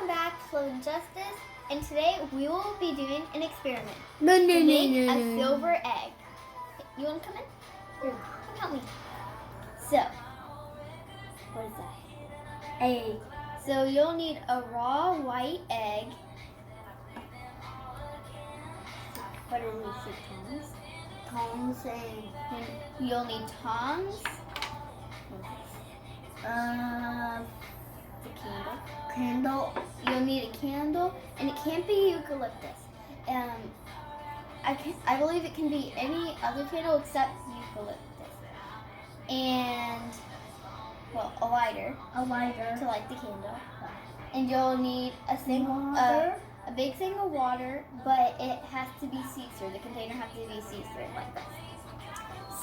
Welcome back to Slow Justice, and today we will be doing an experiment. No. A silver egg. You want to come in? Here, come help me. So, what is that? Egg. So you'll need a raw white egg. What do we say, tongs? Tongs and You'll need tongs. The candle. You'll need a candle, and it can't be eucalyptus. I believe it can be any other candle except eucalyptus. And a lighter. A lighter to light the candle. And you'll need a big thing of water, but it has to be see-through. The container has to be see-through like this.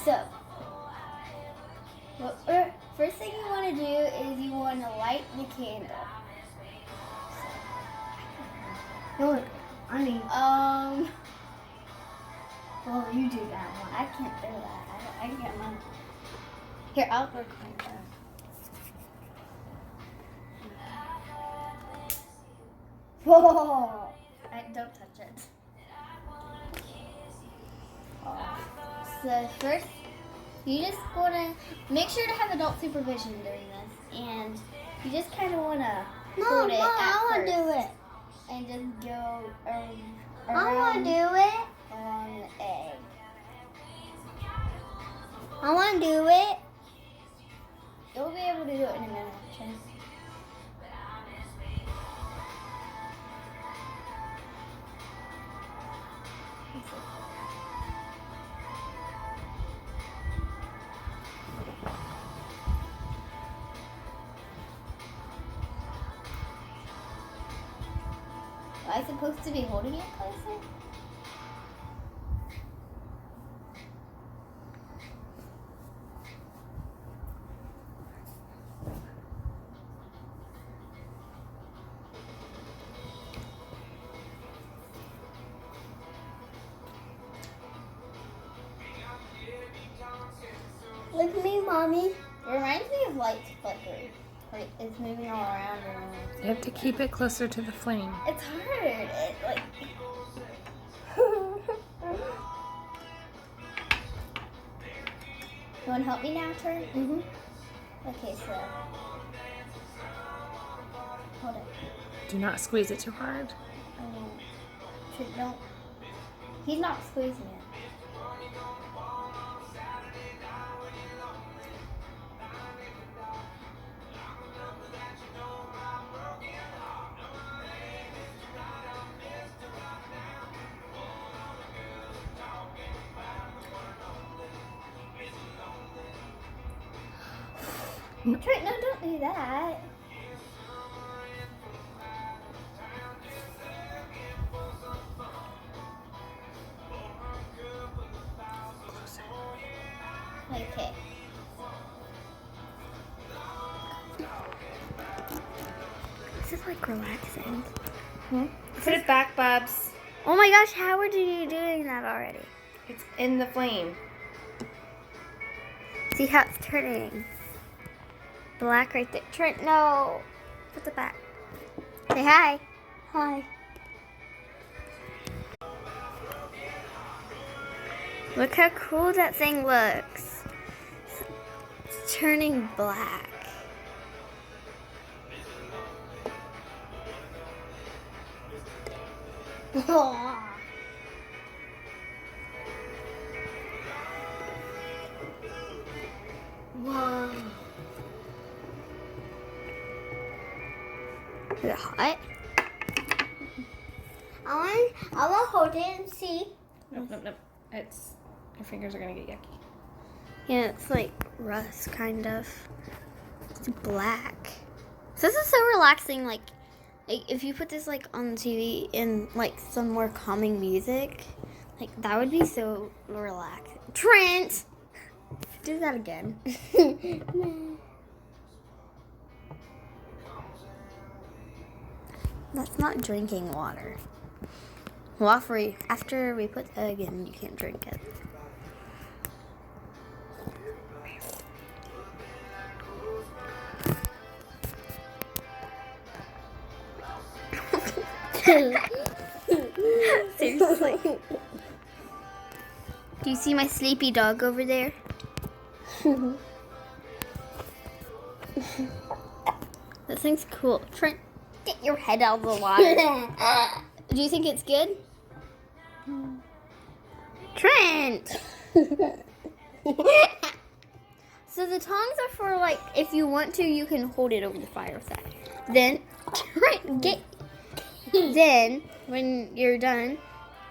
So, first thing you want to do is you want to light the candle. Well, you do that one. I can't do that. I can't run. Here, I'll record that. Whoa! Don't touch it. So first, you just want to make sure to have adult supervision during this, and you just kind of want to hold it I want to do it. and just go around. I want to do it. Along the egg. I want to do it. You'll be able to do it in a minute, Chen. Am I supposed to be holding it closer? Look at me, Mommy. It reminds me of lights flickering. Like it's moving all around. You have to keep it closer to the flame. It's hard. You want to help me now, Turn? Mm-hmm. Okay, so hold it. Do not squeeze it too hard. Don't. He's not squeezing it. Trent, no, don't do that. Okay. This is like relaxing. Put it back, Bubs. Oh my gosh, how are you doing that already? It's in the flame. See how it's turning. Black right there. Trent, no. Put it back. Say hi. Hi. Look how cool that thing looks. It's turning black. Whoa. Is it hot? I want to hold it and see. Nope. Your fingers are gonna get yucky. Yeah, it's like rust, kind of. It's black. So this is so relaxing. Like if you put this like on TV and like some more calming music, like that would be so relaxing. Trent, do that again. That's not drinking water. Well, after we put the egg in, you can't drink it. Seriously. Do you see my sleepy dog over there? This thing's cool. Trent, get your head out of the water. Do you think it's good? Trent! So the tongs are for like, if you want to, you can hold it over the fire with that. Then, Trent, then, when you're done,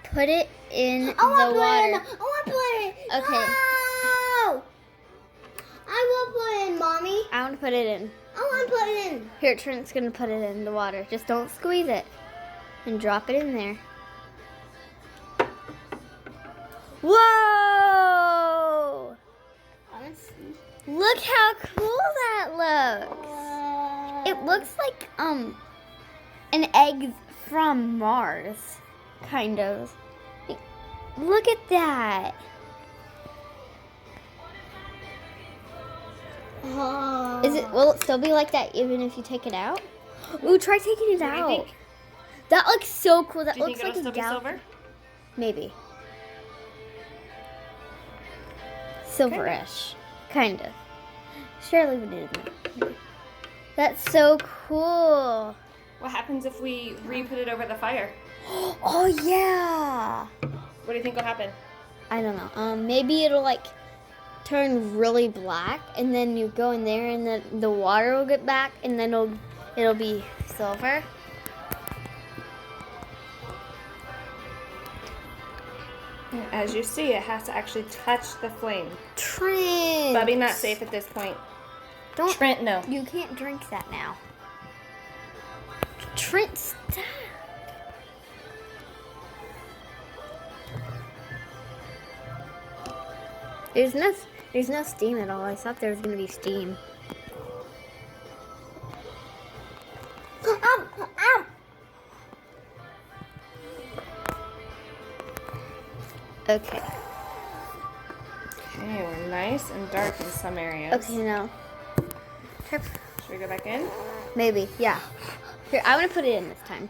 put it in the water. I want to put it. Okay. No! I will put it in, Mommy. I want to put it in. I want to put it in. Here, Trent's going to put it in the water. Just don't squeeze it. And drop it in there. Whoa! Look how cool that looks. It looks like an egg from Mars, kind of. Look at that. Will it still be like that even if you take it out? Ooh, try taking it What do you out. think? That looks so cool. That Do you looks think like it'll a still be galaxy. silver? Maybe. Silverish. Kind of. Surely we did it. That's so cool. What happens if we re-put it over the fire? Oh, yeah. What do you think will happen? I don't know. Maybe it'll like turn really black, and then you go in there, and then the water will get back, and then it'll be silver. As you see, it has to actually touch the flame. Trent. Bubby, not safe at this point. Don't. Trent, no. You can't drink that now. Trent, stop. There's no steam at all. I thought there was gonna be steam. Okay. Okay, we're nice and dark in some areas. Okay, now. Should we go back in? Maybe, yeah. Here, I want to put it in this time.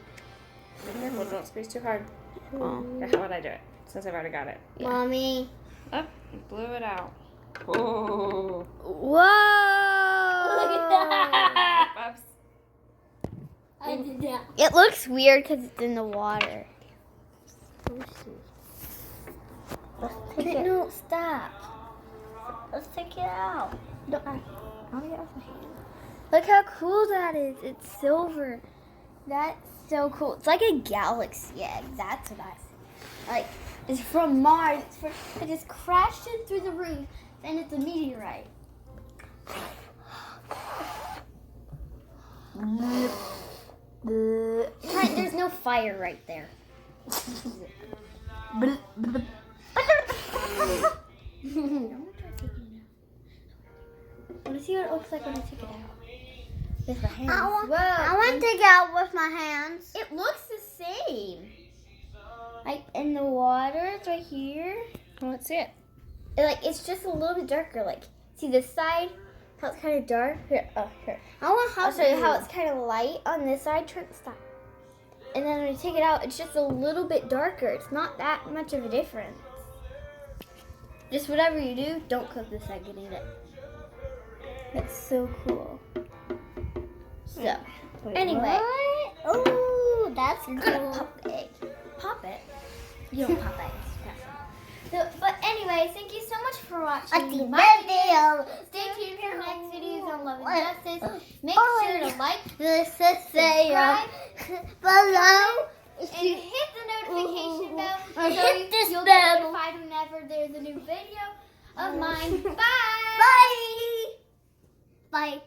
Be careful, don't squeeze too hard. Oh. Okay, how would I do it? Since I've already got it. Yeah. Mommy. Oh, blew it out. Oh. Whoa! Look at that. Bubs. I did that. It looks weird because it's in the water. No, stop. Let's take it out. I'll get off my hand. Look how cool that is. It's silver. That's so cool. It's like a galaxy egg. That's what I see. Like, it's from Mars. It just crashed in through the roof, and it's a meteorite. Trent, there's no fire right there. I'm gonna try taking it out. I want to see what it looks like when I take it out. With my hands. I want to take it out with my hands. It looks the same. Like in the water, it's right here. Well, let's see it. It's just a little bit darker. Like, see this side? How it's kind of dark. Here, here. I'll show you how it's kind of light on this side. Trent, stop. And then when you take it out, it's just a little bit darker. It's not that much of a difference. Just whatever you do, don't cook this egg and eat it. That's so cool. So, anyway. Oh, that's You're gonna cool. pop the egg. Pop it. You don't pop eggs. So, but anyway, thank you so much for watching my video. Stay tuned for next videos on Love and Justice. Make sure to like, subscribe below. and hit the notification bell so Hit this you'll bell. be notified whenever there's a new video of mine. Bye! Bye. Bye.